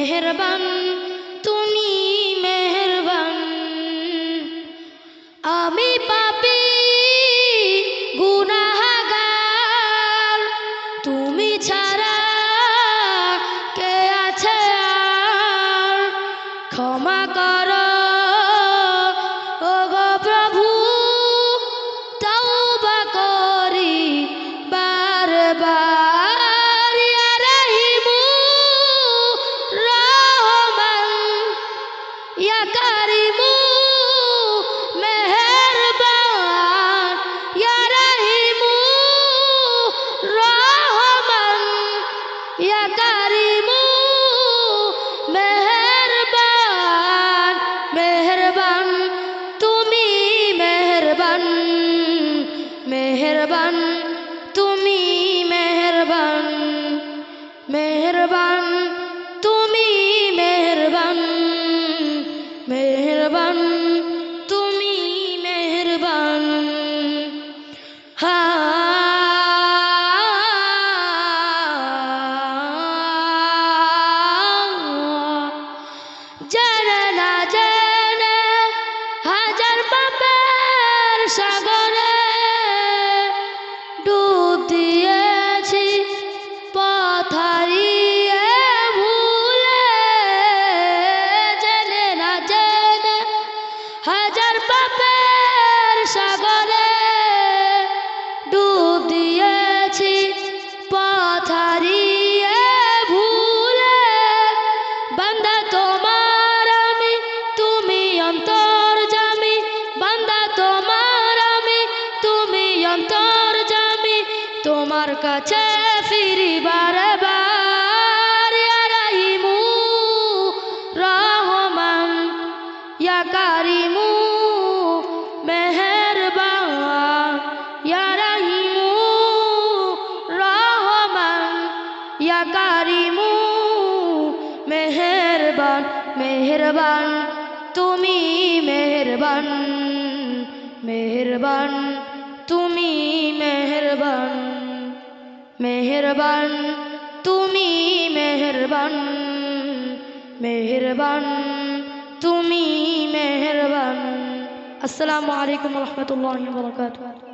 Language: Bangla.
মেহেরবান তুমি মেহেরবান। আমি পাপী গুনাহগার, তুমি ছাড়া কে আছে আর? ক্ষমা করো ওগো প্রভু, তওবা করি বারবার। ইয়া রহিমু রহমান, ইয়া কারিমু মেহেরবান। ইয়া রহিমু রহমান, ইয়া কারিমু মেহেরবান। মেহেরবান তুমি মেহেরবান, মেহেরবান তুমি মেহেরবান। মেহেরবান তুমি মেহেরবান, মেহেরবান তুমি মেহেরবান। হা জেনে না জেনে হাজার পাপের সাগরে ডুব দিয়েছি, পথ হারিয়ে ভুলে। জেনে না জেনে হাজার পাপের সাগরে ডুব দিয়েছি, পথ হারিয়ে ভুলে। বান্দা তোমার আমি, তুমি অন্তর্যামী। বান্দা তোমার আমি, তুমি অন্তর্যামী। তোমার কাছে ফিরি বারবার। ইয়া রহিমু রহমান, ইয়া কারিমু মেহেরবান। ইয়া রহিমু রহমান, ইয়া কারিমু মেহেরবান। মেহেরবান তুমি মেহেরবান, মেহেরবান তুমি মেহেরবান। মেহেরবান তুমি মেহেরবান, মেহেরবান তুমি মেহেরবান। আসসালামু আলাইকুম ওয়া রাহমাতুল্লাহি ওয়া বারাকাতুহু।